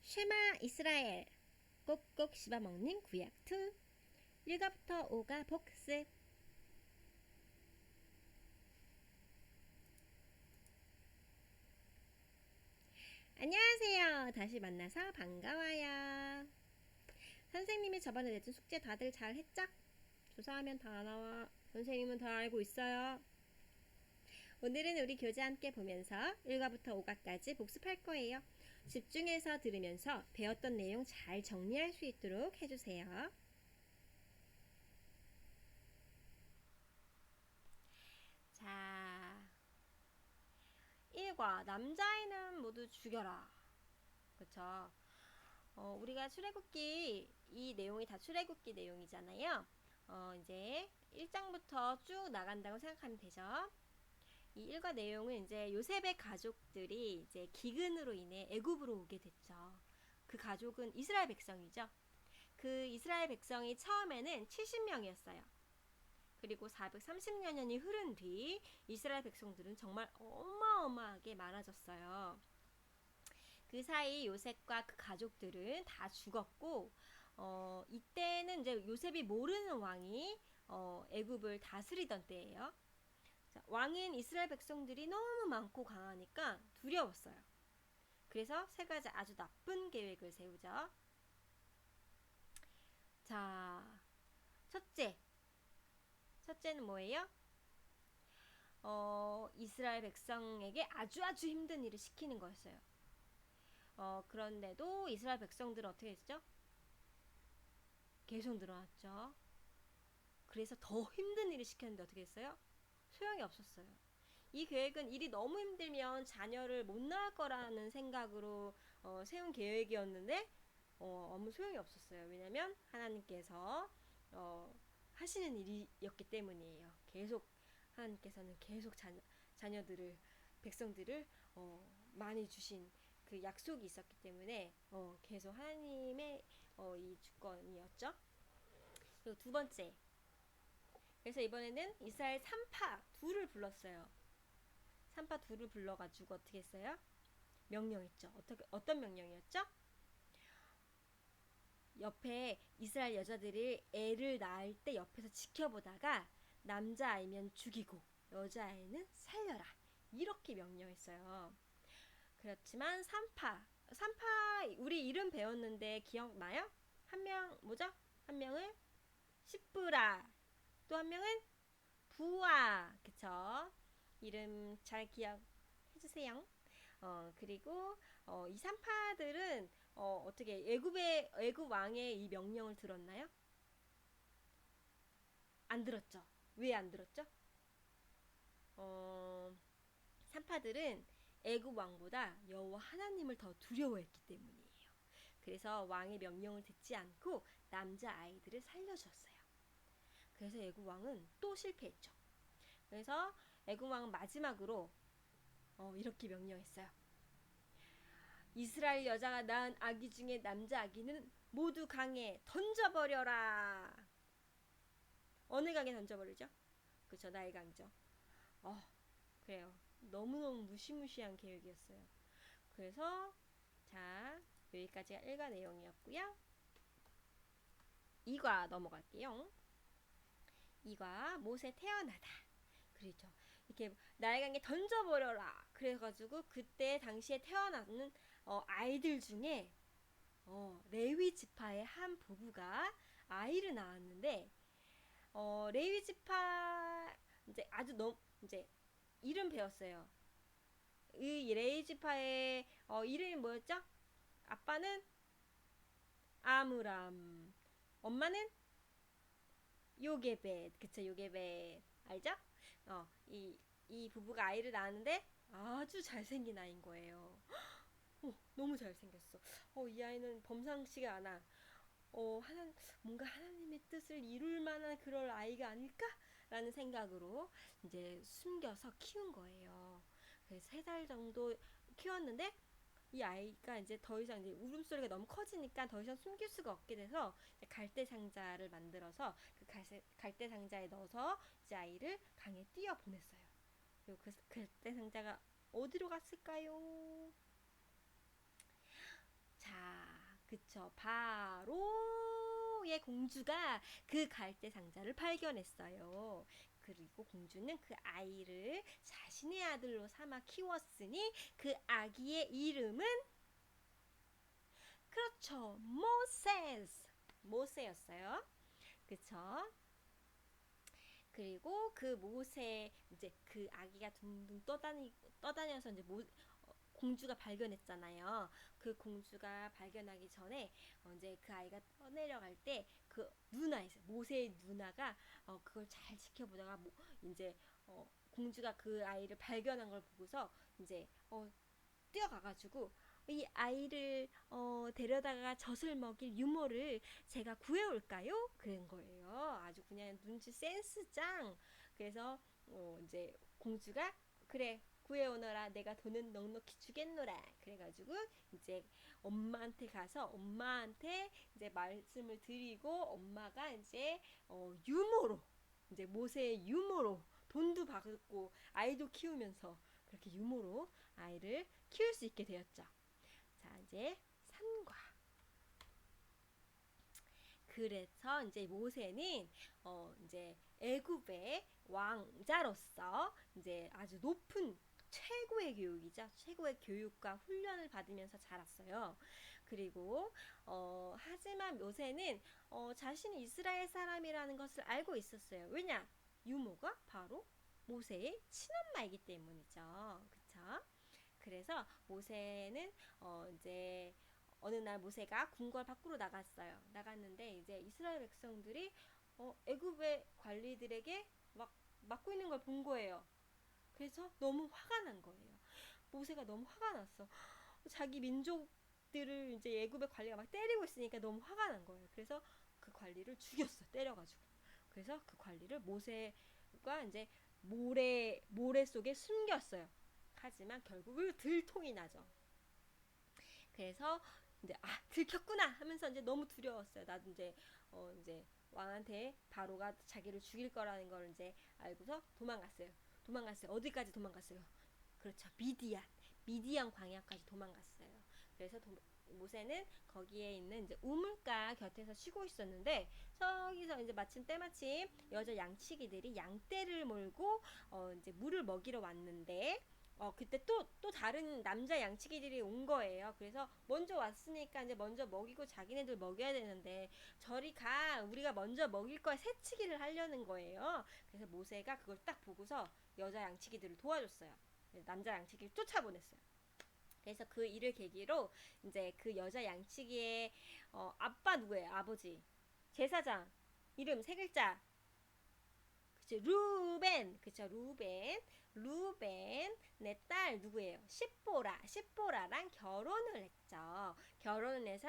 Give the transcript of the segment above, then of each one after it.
쉐마 이스라엘 꼭꼭 씹어먹는 구약2 1과부터 5가 복습. 안녕하세요. 다시 만나서 반가워요. 선생님이 저번에 내준 숙제 다들 잘 했죠? 조사하면 다 나와. 선생님은 다 알고 있어요. 오늘은 우리 교재 함께 보면서 1과부터 5과까지 복습할 거예요. 집중해서 들으면서 배웠던 내용 잘 정리할 수 있도록 해주세요. 자, 1과 남자아이는 모두 죽여라. 그쵸? 우리가 출애굽기 이 내용이 다 출애굽기 내용이잖아요. 이제 1장부터 쭉 나간다고 생각하면 되죠. 이 일과 내용은 이제 요셉의 가족들이 이제 기근으로 인해 애굽으로 오게 됐죠. 그 가족은 이스라엘 백성이죠. 그 이스라엘 백성이 처음에는 70명이었어요. 그리고 430여 년이 흐른 뒤 이스라엘 백성들은 정말 어마어마하게 많아졌어요. 그 사이 요셉과 그 가족들은 다 죽었고, 이때는 이제 요셉이 모르는 왕이 애굽을 다스리던 때예요. 자, 왕은 이스라엘 백성들이 너무 많고 강하니까 두려웠어요. 그래서 세 가지 아주 나쁜 계획을 세우죠. 자, 첫째는 뭐예요? 이스라엘 백성에게 아주 힘든 일을 시키는 거였어요. 그런데도 이스라엘 백성들은 어떻게 했죠? 계속 늘어났죠. 그래서 더 힘든 일을 시켰는데 어떻게 했어요? 소용이 없었어요. 이 계획은 일이 너무 힘들면 자녀를 못 낳을 거라는 생각으로 세운 계획이었는데 아무 소용이 없었어요. 왜냐면 하나님께서 하시는 일이었기 때문이에요. 하나님께서는 계속 자녀들을, 백성들을 많이 주신 그 약속이 있었기 때문에 계속 하나님의 이 주권이었죠. 그리고 두 번째, 그래서 이번에는 이스라엘 산파 둘을 불렀어요. 산파 둘을 불러가지고 어떻게 했어요? 명령했죠. 어떤 명령이었죠? 옆에 이스라엘 여자들이 애를 낳을 때 옆에서 지켜보다가 남자아이면 죽이고 여자아이는 살려라. 이렇게 명령했어요. 그렇지만 산파 우리 이름 배웠는데 기억나요? 한 명 뭐죠? 한 명은 시프라, 또 한 명은 부아. 그쵸? 이름 잘 기억해주세요. 그리고 이 산파들은 어떻게 애굽 왕의 이 명령을 들었나요? 안 들었죠. 왜 안 들었죠? 산파들은 애굽 왕보다 여호와 하나님을 더 두려워했기 때문이에요. 그래서 왕의 명령을 듣지 않고 남자 아이들을 살려줬어요. 그래서 애굽 왕은 또 실패했죠. 그래서 애굽 왕은 마지막으로 이렇게 명령했어요. 이스라엘 여자가 낳은 아기 중에 남자 아기는 모두 강에 던져버려라. 어느 강에 던져버리죠? 그쵸, 나일강이죠. 그래요. 너무너무 무시무시한 계획이었어요. 그래서 자, 여기까지가 1과 내용이었고요. 2과 넘어갈게요. 2과 못에 태어나다. 그렇죠. 이렇게 나일강에 던져버려라. 그래가지고 그때 당시에 태어나는 아이들 중에 레위 지파의 한 부부가 아이를 낳았는데 레위 지파 이제 아주 너무 이제 이름 배웠어요. 이 레위 지파의 이름이 뭐였죠? 아빠는 아므람, 엄마는 요게벳. 그쵸, 요게벳 알죠? 이 부부가 아이를 낳았는데 아주 잘생긴 아이인 거예요. 너무 잘생겼어. 이 아이는 범상치가 않아. 뭔가 하나님의 뜻을 이룰 만한 그럴 아이가 아닐까라는 생각으로 이제 숨겨서 키운 거예요. 그래서 3달 정도 키웠는데 이 아이가 이제 더 이상 이제 울음소리가 너무 커지니까 더 이상 숨길 수가 없게 돼서 갈대 상자를 만들어서 그 갈대 상자에 넣어서 이제 아이를 강에 띄어 보냈어요. 그리고 그 갈대 상자가 어디로 갔을까요? 자, 그쵸. 바로의 공주가 그 갈대 상자를 발견했어요. 그리고 공주는 그 아이를 자신의 아들로 삼아 키웠으니 그 아기의 이름은 그렇죠. 모세였어요. 그쵸? 그리고 그 모세 이제 그 아기가 둥둥 떠다녀서 이제 공주가 발견했잖아요. 그 공주가 발견하기 전에 이제 그 아이가 떠내려갈 때 그 누나 있어요. 모세의 누나가 그걸 잘 지켜보다가 이제 공주가 그 아이를 발견한 걸 보고서 이제 뛰어가가지고 이 아이를 데려다가 젖을 먹일 유모를 제가 구해올까요? 그런 거예요. 아주 그냥 눈치 센스 짱. 그래서 이제 공주가 그래 구해오너라 내가 돈은 넉넉히 주겠노라. 그래가지고 이제 엄마한테 가서 엄마한테 이제 말씀을 드리고 엄마가 이제 유모로 이제 모세의 유모로 돈도 받고 아이도 키우면서 그렇게 유모로 아이를 키울 수 있게 되었죠. 자, 이제 산과. 그래서 이제 모세는 이제 애굽의 왕자로서 이제 아주 높은 최고의 교육이죠. 최고의 교육과 훈련을 받으면서 자랐어요. 그리고 하지만 모세는 자신이 이스라엘 사람이라는 것을 알고 있었어요. 왜냐? 유모가 바로 모세의 친엄마이기 때문이죠. 그쵸? 그래서 모세는 이제 어느 날 모세가 궁궐 밖으로 나갔어요. 나갔는데 이제 이스라엘 백성들이 애굽의 관리들에게 막 맞고 있는 걸 본 거예요. 그래서 너무 화가 난 거예요. 모세가 너무 화가 났어. 자기 민족들을 이제 애굽의 관리가 막 때리고 있으니까 너무 화가 난 거예요. 그래서 그 관리를 죽였어. 때려가지고. 그래서 그 관리를 모세가 이제 모래 속에 숨겼어요. 하지만 결국은 들통이 나죠. 그래서 이제 들켰구나 하면서 이제 너무 두려웠어요. 나도 이제 왕한테 바로가 자기를 죽일 거라는 걸 이제 알고서 도망갔어요. 어디까지 도망갔어요? 그렇죠. 미디안 광야까지 도망갔어요. 그래서 모세는 거기에 있는 이제 우물가 곁에서 쉬고 있었는데 저기서 이제 때마침 여자 양치기들이 양떼를 몰고 이제 물을 먹이러 왔는데 그때 또 다른 남자 양치기들이 온 거예요. 그래서 먼저 왔으니까 이제 먼저 먹이고 자기네들 먹여야 되는데 저리 가 우리가 먼저 먹일 거야 새치기를 하려는 거예요. 그래서 모세가 그걸 딱 보고서 여자 양치기들을 도와줬어요. 남자 양치기를 쫓아보냈어요. 그래서 그 일을 계기로 이제 그 여자 양치기의 아빠 누구예요? 아버지 제사장 이름 세 글자 그쵸 루벤 그쵸 루벤 내 딸 누구예요? 십보라랑 결혼을 했죠. 결혼을 해서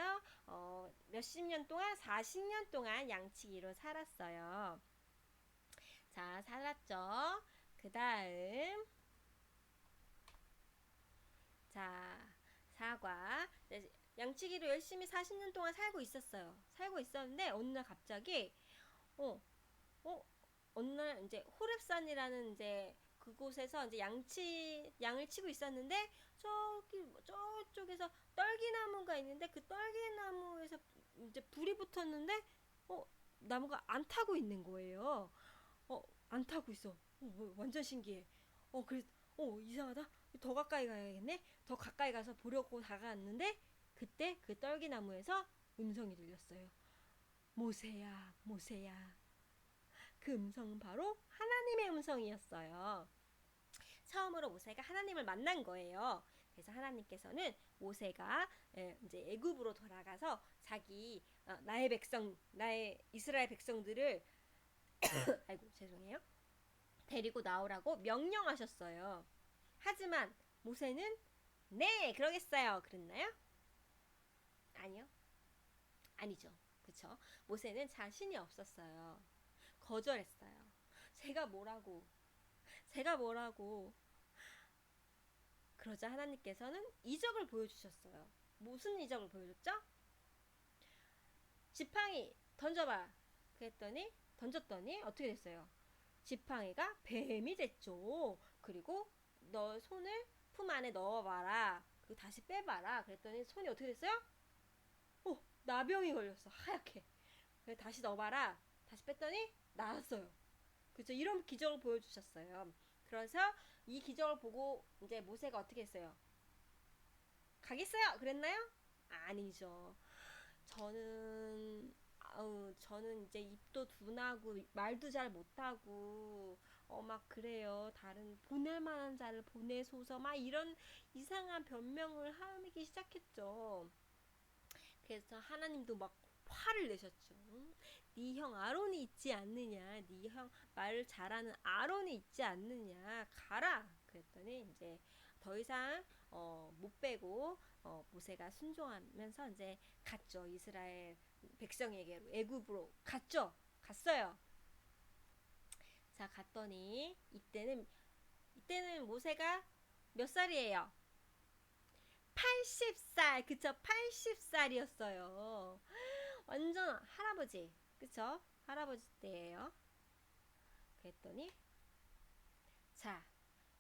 몇십 년 동안 40년 동안 양치기로 살았어요. 자 살았죠. 그 다음 자 사과 양치기로 열심히 40년 동안 살고 있었어요. 살고 있었는데 어느 날 갑자기 어, 어, 어느 날 이제 호렙산이라는 이제 그곳에서 이제 양을 치고 있었는데 저쪽에서 떨기나무가 있는데 그 떨기나무에서 이제 불이 붙었는데 나무가 안 타고 있는 거예요. 안 타고 있어. 완전 신기해. 그래서 이상하다. 더 가까이 가야겠네. 더 가까이 가서 보려고 다가갔는데 그때 그 떨기나무에서 음성이 들렸어요. 모세야, 모세야. 그 음성은 바로 하나님의 음성이었어요. 처음으로 모세가 하나님을 만난 거예요. 그래서 하나님께서는 모세가 이제 애굽으로 돌아가서 자기 나의 이스라엘 백성들을 아이고 죄송해요. 데리고 나오라고 명령하셨어요. 하지만 모세는 네, 그러겠어요. 그랬나요? 아니요. 아니죠. 그쵸? 모세는 자신이 없었어요. 거절했어요. 제가 뭐라고 제가 뭐라고 그러자 하나님께서는 이적을 보여주셨어요. 무슨 이적을 보여줬죠? 지팡이 던져봐. 그랬더니 던졌더니 어떻게 됐어요? 지팡이가 뱀이 됐죠. 그리고 너 손을 품 안에 넣어봐라. 그 다시 빼봐라. 그랬더니 손이 어떻게 됐어요? 나병이 걸렸어. 하얗게. 그래 다시 넣어봐라. 다시 뺐더니 나았어요. 그죠? 이런 기적을 보여주셨어요. 그래서 이 기적을 보고 이제 모세가 어떻게 했어요? 가겠어요? 그랬나요? 아니죠. 저는 이제 입도 둔하고 말도 잘 못하고 막 그래요. 다른 보낼 만한 자를 보내소서 막 이런 이상한 변명을 하기 시작했죠. 그래서 하나님도 막 화를 내셨죠. 응? 네 형 아론이 있지 않느냐? 네 형 말 잘하는 아론이 있지 않느냐? 가라. 그랬더니 이제 더 이상 못 빼고 모세가 순종하면서 이제 갔죠. 이스라엘 백성에게로 애굽으로 갔죠. 갔어요. 자, 갔더니 이때는 모세가 몇 살이에요? 80살. 그쵸? 80살이었어요. 완전 할아버지. 그쵸? 할아버지 때예요. 그랬더니 자,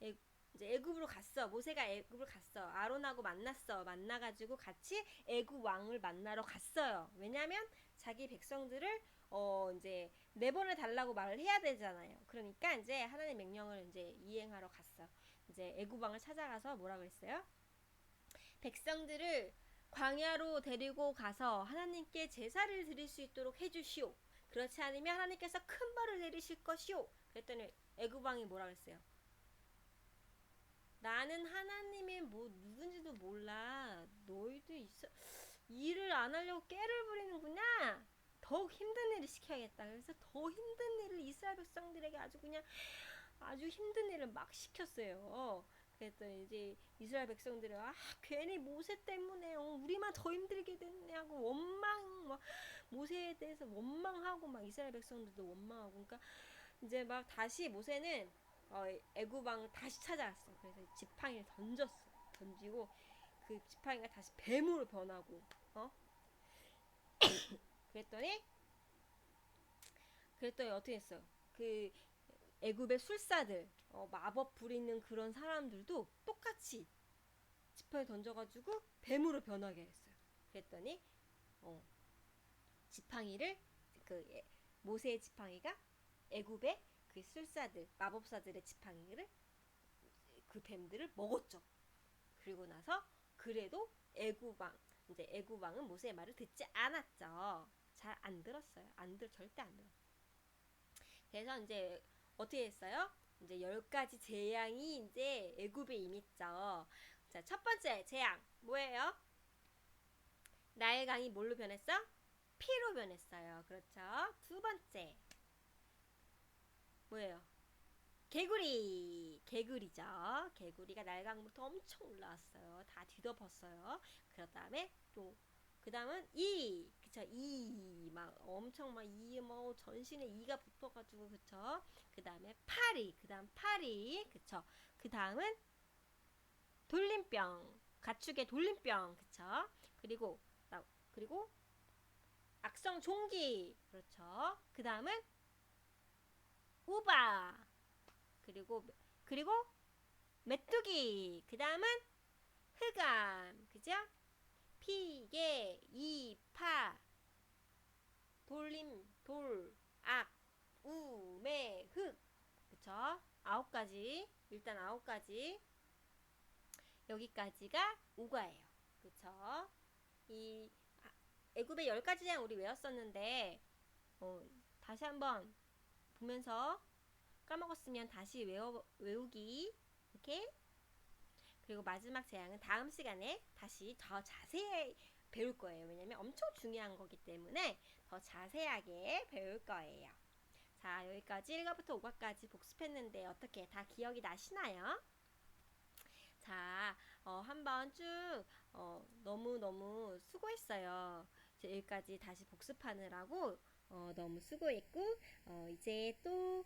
애, 이제 애굽으로 갔어. 모세가 애굽을 갔어. 아론하고 만났어. 만나가지고 같이 애굽 왕을 만나러 갔어요. 왜냐면 자기 백성들을 이제 내보내 달라고 말을 해야 되잖아요. 그러니까 이제 하나님의 명령을 이제 이행하러 갔어. 이제 애굽 왕을 찾아가서 뭐라 그랬어요? 백성들을 광야로 데리고 가서 하나님께 제사를 드릴 수 있도록 해주시오. 그렇지 않으면 하나님께서 큰 벌을 내리실 것이오. 그랬더니 애굽 왕이 뭐라 그랬어요? 나는 하나님의 뭐 누군지도 몰라. 너희도 일을 안 하려고 깨를 부리는구나. 더욱 힘든 일을 시켜야겠다. 그래서 더 힘든 일을 이스라엘 백성들에게 아주 힘든 일을 막 시켰어요. 그랬더니 이제 이스라엘 백성들은 괜히 모세 때문에 우리만 더 힘들게 됐냐고 막 모세에 대해서 원망하고 막 이스라엘 백성들도 원망하고 그러니까 이제 막 다시 모세는 애굽 왕을 다시 찾아왔어. 그래서 지팡이를 던졌어. 던지고 그 지팡이가 다시 뱀으로 변하고 그랬더니 어떻게 했어요? 그 애굽의 술사들 마법 부리는 그런 사람들도 똑같이 지팡이 던져가지고 뱀으로 변하게 했어요. 그랬더니 지팡이를 그 모세의 지팡이가 애굽의 그 술사들 마법사들의 지팡이를 그 뱀들을 먹었죠. 그리고 나서 그래도 애굽 왕은 모세의 말을 듣지 않았죠. 잘 안 들었어요. 절대 안 들었어요. 그래서 이제 어떻게 했어요? 이제 10가지 재앙이 이제 애굽에 임했죠. 자, 첫 번째 재앙 뭐예요? 나일 강이 뭘로 변했어? 피로 변했어요. 그렇죠? 두 번째 뭐예요? 개구리죠. 개구리가 날강부터 엄청 올라왔어요. 다 뒤덮었어요. 그 다음에 또 그 다음은 그쵸? 막 엄청 뭐 전신에 이가 붙어가지고 그쵸? 그 다음에 그 다음 파리 그쵸? 그 다음은 돌림병 가축의 돌림병 그쵸? 그리고 그리고 악성 종기 그렇죠? 그 다음은 우바 그리고 메뚜기 그 다음은 흑암 그죠? 피개 이파 돌악 우매 흑 그쵸? 9가지 일단 9가지 여기까지가 우가예요. 그쵸? 이 애굽의 10가지 재앙 우리 외웠었는데 다시 한번 보면서 까먹었으면 다시 외우기 이렇게 그리고 마지막 재앙은 다음 시간에 다시 더 자세히 배울 거예요. 왜냐면 엄청 중요한 거기 때문에 더 자세하게 배울 거예요. 자, 여기까지 1과부터 5과까지 복습했는데 어떻게 다 기억이 나시나요? 자, 한번 쭉 너무너무 수고했어요. 여기까지 다시 복습하느라고 너무 수고했고 이제 또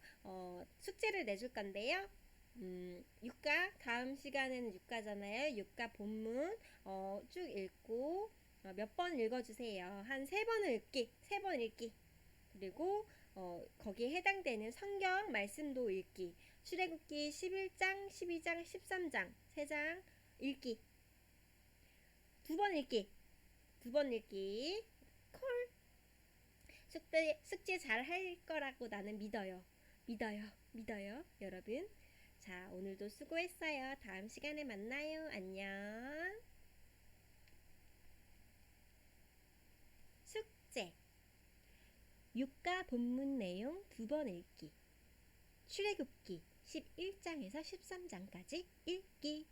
숙제를 내줄 건데요. 6과 다음 시간에는 6과잖아요. 6과 본문 쭉 읽고 몇 번 읽어주세요. 한 3번 읽기. 그리고 거기에 해당되는 성경 말씀도 읽기. 출애굽기 11장, 12장, 13장 3장 읽기. 2번 읽기. 두 번 읽기. 콜. 숙제 잘 할 거라고 나는 믿어요. 믿어요, 여러분. 자, 오늘도 수고했어요. 다음 시간에 만나요. 안녕. 숙제. 육가 본문 내용 두 번 읽기. 출애굽기 11장에서 13장까지 읽기.